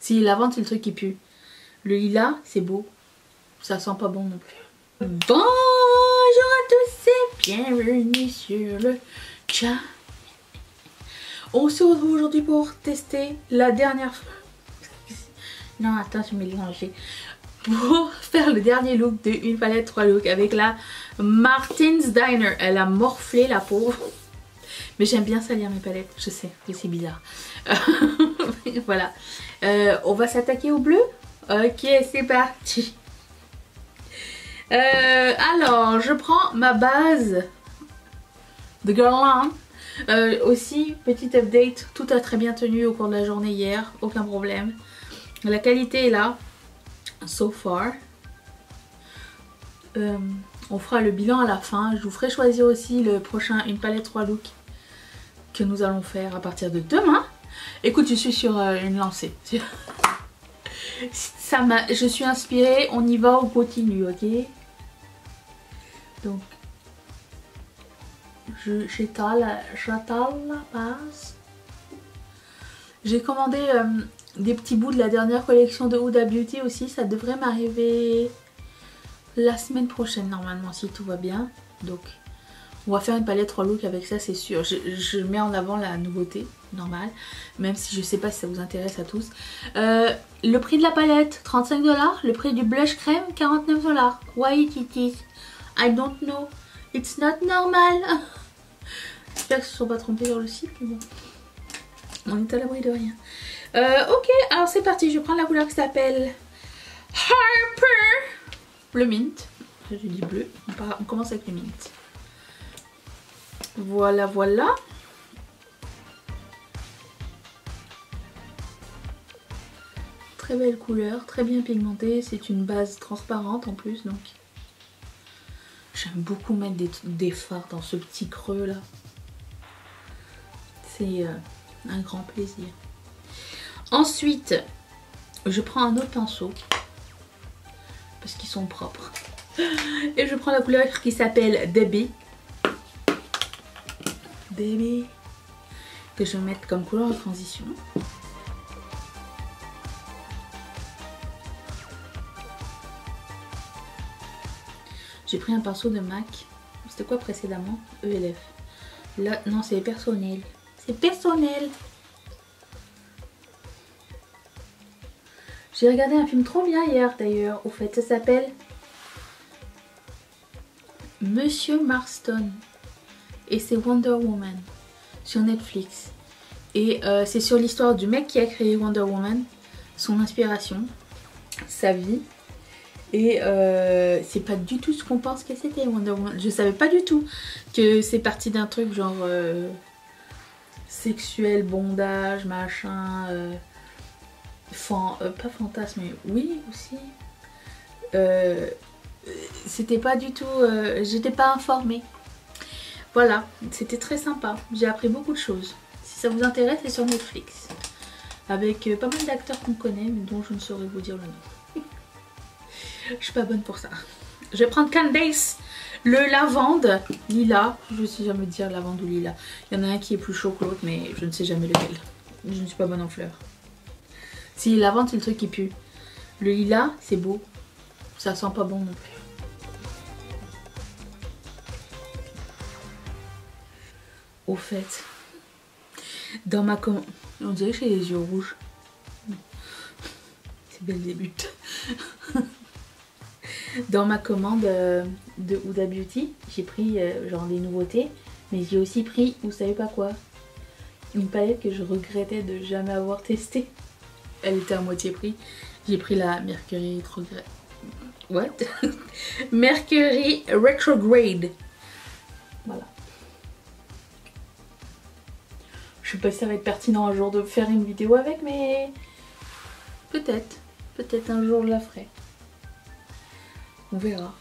Si, lavande, c'est le truc qui pue. Le lilas, c'est beau. Ça sent pas bon non plus. Bonjour à tous et bienvenue sur le chat. On se retrouve aujourd'hui pour tester la dernière fois. Non, attends, je vais mélanger. Pour faire le dernier look de Une Palette 3 looks avec la Martin's Diner. Elle a morflé la pauvre. Mais j'aime bien salir mes palettes, je sais, c'est bizarre. Voilà. On va s'attaquer au bleu. Ok, c'est parti. Alors, je prends ma base de Guerlain. Aussi, petite update, tout a très bien tenu au cours de la journée hier, aucun problème. La qualité est là, so far. On fera le bilan à la fin. Je vous ferai choisir aussi le prochain Une Palette 3 looks que nous allons faire à partir de demain. Écoute, je suis sur une lancée. Je suis inspirée, on y va, on continue, ok? Donc, j'étale la base. J'ai commandé des petits bouts de la dernière collection de Huda Beauty aussi. Ça devrait m'arriver la semaine prochaine normalement si tout va bien. Donc, on va faire une palette 3 looks avec ça, c'est sûr. Je mets en avant la nouveauté, normal. Même si je sais pas si ça vous intéresse à tous. Le prix de la palette, 35 $. Le prix du blush crème, 49 $. Why it is? I don't know. It's not normal. J'espère qu'ils ne se sont pas trompés sur le site, mais bon. On est à l'abri de rien. Ok, alors c'est parti. Je prends la couleur qui s'appelle Harper. Le mint. Je dis bleu. On commence avec le mint. Voilà, voilà. Très belle couleur, très bien pigmentée. C'est une base transparente en plus, donc j'aime beaucoup mettre des fards dans ce petit creux là. C'est un grand plaisir. Ensuite, je prends un autre pinceau parce qu'ils sont propres. Et je prends la couleur qui s'appelle Debbie. Baby, que je vais mettre comme couleur de transition. J'ai pris un pinceau de MAC. C'était quoi précédemment? ELF. Là, non, c'est personnel. C'est personnel. J'ai regardé un film trop bien hier d'ailleurs. Au fait, ça s'appelle Monsieur Marston. Et c'est Wonder Woman sur Netflix. Et c'est sur l'histoire du mec qui a créé Wonder Woman, son inspiration, sa vie. Et c'est pas du tout ce qu'on pense que c'était Wonder Woman. Je savais pas du tout que c'est parti d'un truc genre sexuel, bondage, machin, pas fantasme, mais oui aussi. C'était pas du tout, j'étais pas informée. Voilà, c'était très sympa. J'ai appris beaucoup de choses. Si ça vous intéresse, c'est sur Netflix. Avec pas mal d'acteurs qu'on connaît, mais dont je ne saurais vous dire le nom. Je suis pas bonne pour ça. Je vais prendre Candace, le lavande, lilas. Je ne sais jamais dire lavande ou lilas. Il y en a un qui est plus chaud que l'autre, mais je ne sais jamais lequel. Je ne suis pas bonne en fleurs. Si, lavande, c'est le truc qui pue. Le lilas, c'est beau. Ça sent pas bon non plus. Au fait, dans ma commande, on dirait que j'ai les yeux rouges. C'est belle début. Dans ma commande de Huda Beauty, j'ai pris genre des nouveautés, mais j'ai aussi pris, vous savez pas quoi, une palette que je regrettais de jamais avoir testée. Elle était à moitié prix. J'ai pris la Mercury Retrograde. What? Mercury Retrograde. Voilà. Je sais pas si ça va être pertinent un jour de faire une vidéo avec, mais peut-être un jour je la ferai. On verra.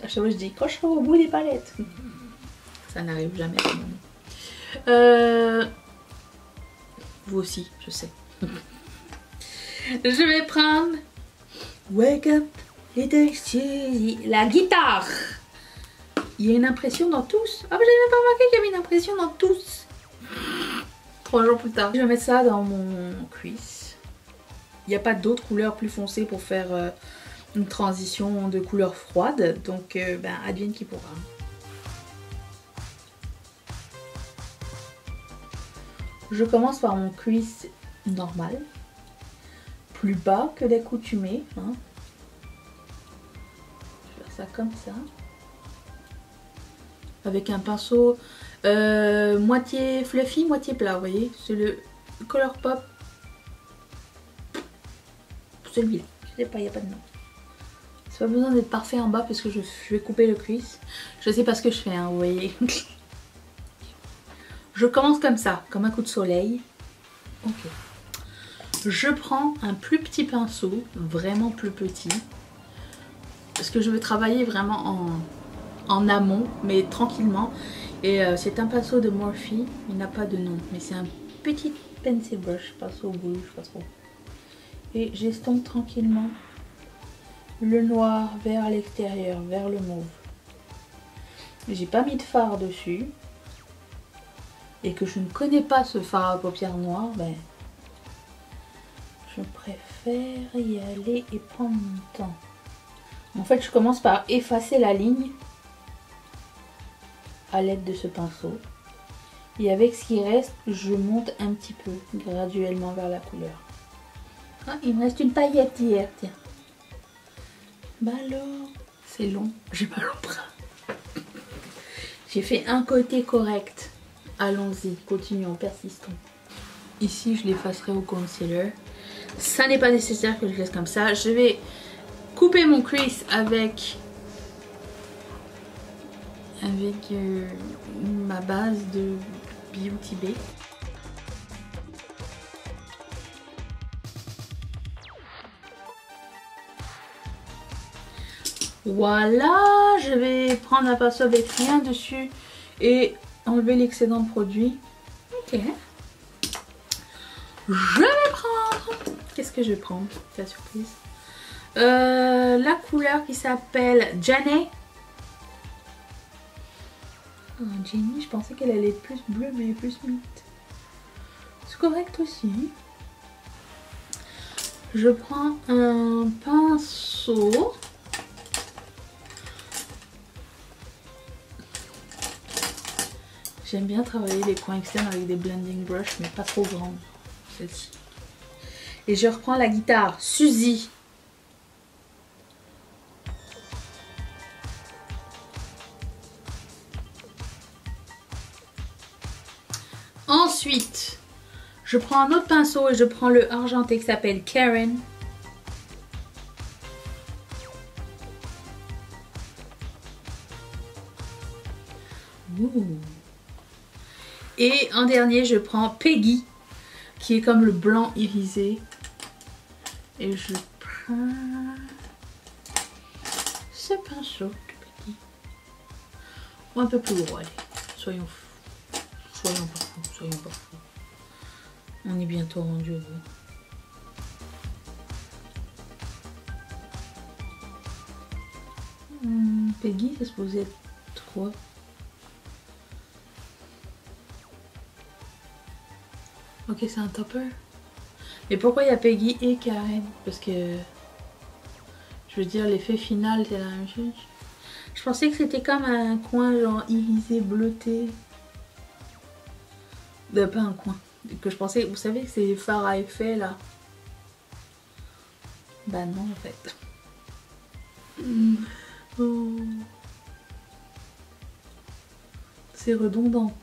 À chaque fois je dis quand je serai au bout des palettes. Ça n'arrive jamais à un moment. Vous aussi, je sais. Je vais prendre Wake Up Little Susie, la guitare. Il y a une impression dans tous. Ah, mais j'avais même pas remarqué qu'il y avait une impression dans tous. 3 jours plus tard. Je vais mettre ça dans mon cuisse. il n'y a pas d'autres couleurs plus foncées pour faire une transition de couleur froide. Donc, ben, advienne qui pourra. Je commence par mon crease normal, plus bas que d'accoutumée. Hein. Je vais faire ça comme ça. Avec un pinceau moitié fluffy, moitié plat, vous voyez. C'est le Colourpop. Celui-là, je sais pas, il n'y a pas de nom. C'est pas besoin d'être parfait en bas parce que je vais couper le crease. Je sais pas ce que je fais, hein, vous voyez. Je commence comme ça, comme un coup de soleil. Ok. Je prends un plus petit pinceau, vraiment plus petit. Parce que je veux travailler vraiment en amont, mais tranquillement. Et c'est un pinceau de Morphe, il n'a pas de nom. Mais c'est un petit pencil brush, pinceau bleu, je sais pas trop. Et j'estompe tranquillement le noir vers l'extérieur, vers le mauve. J'ai pas mis de fard dessus. Et que je ne connais pas ce fard à paupières noires, ben, je préfère y aller et prendre mon temps. En fait, je commence par effacer la ligne à l'aide de ce pinceau. Et avec ce qui reste, je monte un petit peu, graduellement vers la couleur. Ah, il me reste une paillette hier, tiens. Bah alors, c'est long, j'ai mal au bras. J'ai fait un côté correct. Allons-y, continuons, persistons. Ici, je l'effacerai au concealer. Ça n'est pas nécessaire que je laisse comme ça. Je vais couper mon crease avec ma base de Beauty Bay. Voilà, je vais prendre un pinceau avec rien dessus et enlever l'excédent de produit. Ok. Je vais prendre... Qu'est-ce que je vais prendre? C'est la surprise. La couleur qui s'appelle Jenny. Oh, Jenny, je pensais qu'elle allait être plus bleue, mais elle est plus mint. C'est correct aussi. Je prends un pinceau. J'aime bien travailler les coins externes avec des blending brush, mais pas trop grandes. Celle-ci. Et je reprends la guitare Suzy. Ensuite, je prends un autre pinceau et je prends le argenté qui s'appelle Karen. Ouh. Et en dernier, je prends Peggy, qui est comme le blanc irisé. Et je prends ce pinceau de Peggy. Ou un peu plus gros, allez. Soyons pas fous, soyons pas fous. On est bientôt rendu au bout. Peggy, c'est supposé être 3. Ok, c'est un topper. Mais pourquoi il y a Peggy et Karen? Parce que... Je veux dire, l'effet final, c'est la même chose. Je pensais que c'était comme un coin genre irisé, bleuté. Pas un coin. Que je pensais... Vous savez que c'est les fards à effet, là. Bah non, en fait. Oh. C'est redondant.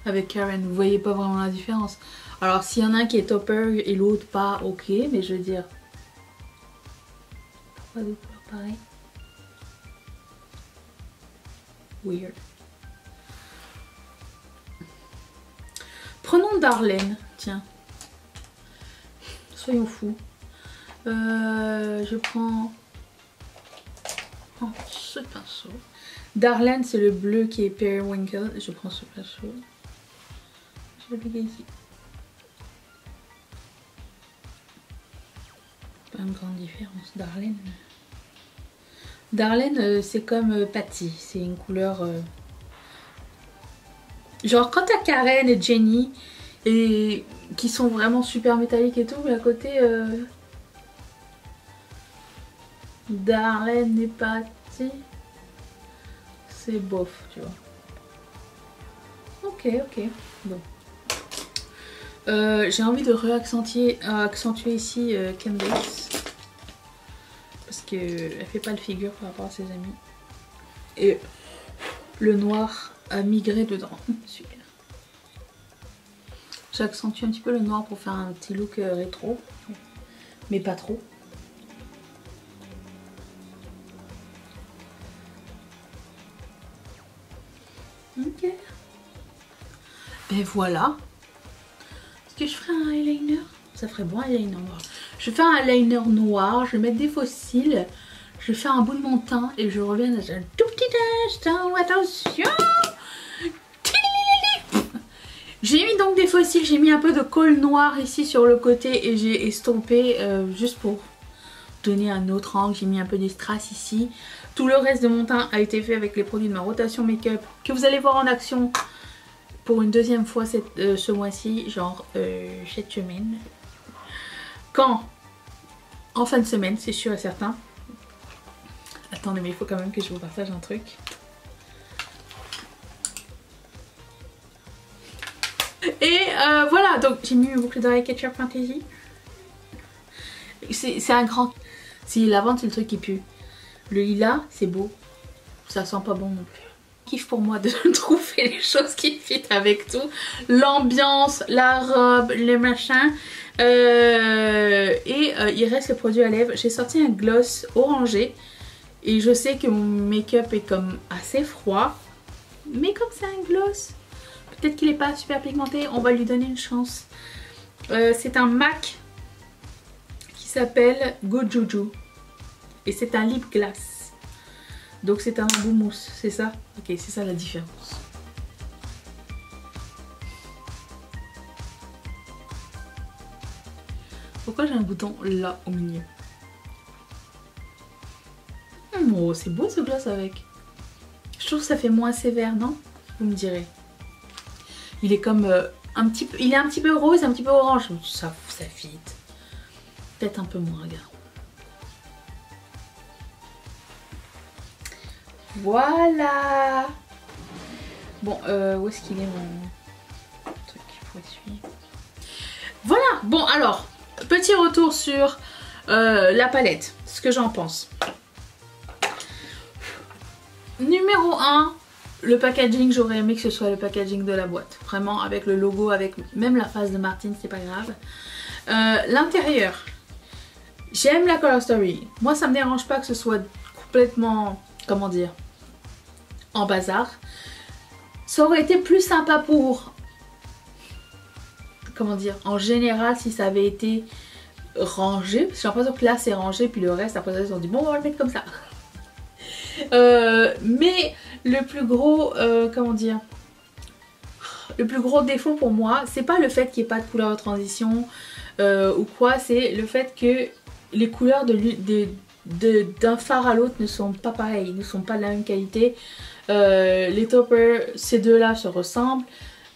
Avec Karen, vous voyez pas vraiment la différence. Alors s'il y en a un qui est topper et l'autre pas, ok, mais je veux dire, pourquoi deux couleurs pareilles? Weird. Prenons Darlene, tiens. Soyons fous. Je prends ce pinceau. Darlene, c'est le bleu qui est Periwinkle. Je prends ce pinceau. Je vais le ici. Pas une grande différence. Darlene. Darlene, c'est comme Patty. C'est une couleur... Genre, quand t'as Karen et Jenny, et qui sont vraiment super métalliques et tout, mais à côté Darlene et Patty, c'est bof, tu vois. Ok, ok, bon. J'ai envie de accentuer ici Candace. Parce qu'elle fait pas le figure par rapport à ses amis. Et le noir a migré dedans. Super. J'accentue un petit peu le noir pour faire un petit look rétro. Mais pas trop. Ok. Ben voilà. Est-ce que je ferai un eyeliner? Ça ferait bon un eyeliner noir. Je vais faire un eyeliner noir, je vais mettre des faux cils, je vais faire un bout de mon teint et je reviens dans un tout petit instant. Attention! J'ai mis donc des faux cils, j'ai mis un peu de colle noire ici sur le côté et j'ai estompé juste pour donner un autre angle. J'ai mis un peu des strass ici. Tout le reste de mon teint a été fait avec les produits de ma rotation make-up que vous allez voir en action pour une deuxième fois ce mois-ci, genre cette semaine. Quand? En fin de semaine, c'est sûr et certain. Attendez, mais il faut quand même que je vous partage un truc. Et voilà, donc j'ai mis mes boucles d'oreilles Ketchup Fantasy. C'est un grand... Si lavande, c'est le truc qui pue. Le lilas, c'est beau. Ça sent pas bon non plus. Kiff pour moi de trouver les choses qui fit avec tout. L'ambiance, la robe, les machins. Il reste le produit à lèvres. J'ai sorti un gloss orangé. Et je sais que mon make-up est comme assez froid. Mais comme c'est un gloss, peut-être qu'il n'est pas super pigmenté. On va lui donner une chance. C'est un MAC qui s'appelle Gojuju. Et c'est un lip gloss. Donc c'est un embout mousse, c'est ça? Ok, c'est ça la différence. Pourquoi j'ai un bouton là au milieu? Oh, c'est beau ce gloss avec. Je trouve que ça fait moins sévère, non? Vous me direz. Il est comme un petit peu... Il est un petit peu rose, un petit peu orange. Ça fit. Peut-être un peu moins, regarde. Voilà. Bon, où est-ce qu'il est mon truc pour essuyer? Voilà. Bon, alors, petit retour sur la palette. Ce que j'en pense. Numéro 1, le packaging. J'aurais aimé que ce soit le packaging de la boîte. Vraiment, avec le logo, avec même la face de Martine, c'est pas grave. L'intérieur. J'aime la Color Story. Moi, ça me dérange pas que ce soit complètement... Comment dire? En bazar. Ça aurait été plus sympa pour... Comment dire? En général, si ça avait été rangé. Parce que j'ai l'impression que là, c'est rangé. Puis le reste, après ça, ils ont dit, bon, on va le mettre comme ça. Mais le plus gros... comment dire? Le plus gros défaut pour moi, c'est pas le fait qu'il n'y ait pas de couleur de transition ou quoi. C'est le fait que les couleurs d'un phare à l'autre ne sont pas pareilles, ne sont pas de la même qualité. Les toppers, ces deux-là se ressemblent.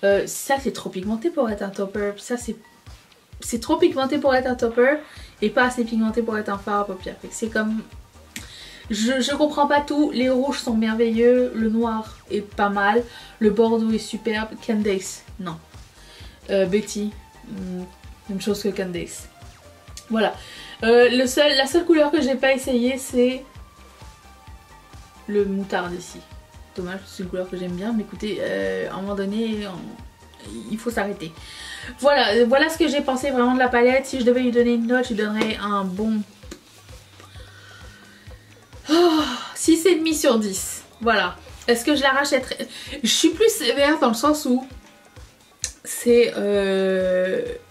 Ça, c'est trop pigmenté pour être un topper. Ça, c'est trop pigmenté pour être un topper et pas assez pigmenté pour être un fard à paupières. C'est comme... Je comprends pas tout. Les rouges sont merveilleux. Le noir est pas mal. Le bordeaux est superbe. Candace, non. Betty, même chose que Candace. Voilà. La seule couleur que j'ai pas essayé, c'est le moutarde ici. Dommage, c'est une couleur que j'aime bien, mais écoutez, à un moment donné, il faut s'arrêter. Voilà, voilà ce que j'ai pensé vraiment de la palette. Si je devais lui donner une note, je lui donnerais un bon 6,5 sur 10. Voilà. Est-ce que je la rachèterais? Je suis plus sévère dans le sens où c'est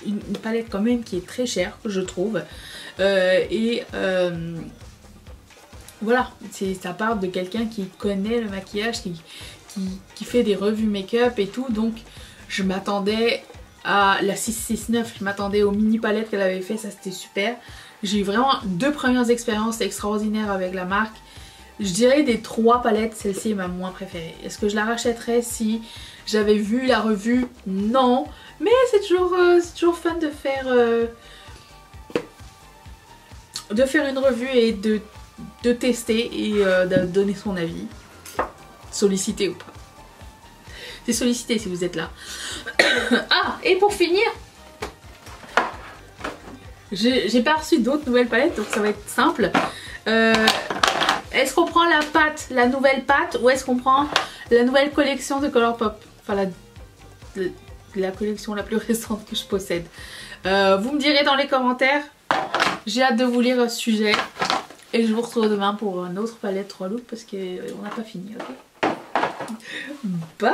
une palette quand même qui est très chère, je trouve. Voilà, ça part de quelqu'un qui connaît le maquillage, qui fait des revues make-up et tout. Donc je m'attendais à la 669, je m'attendais aux mini palettes qu'elle avait fait, ça c'était super. J'ai eu vraiment 2 premières expériences extraordinaires avec la marque. Je dirais des 3 palettes, celle-ci est ma moins préférée. Est-ce que je la rachèterais si j'avais vu la revue? Non. Mais c'est toujours fun de faire une revue et de tester et de donner son avis. Sollicité ou pas. C'est sollicité si vous êtes là. Ah, et pour finir, j'ai pas reçu d'autres nouvelles palettes, donc ça va être simple. Est-ce qu'on prend la nouvelle pâte, ou est-ce qu'on prend la nouvelle collection de Colourpop? Enfin la collection la plus récente que je possède. Vous me direz dans les commentaires. J'ai hâte de vous lire à ce sujet. Et je vous retrouve demain pour une autre palette 3 looks parce qu'on n'a pas fini, ok? Bye!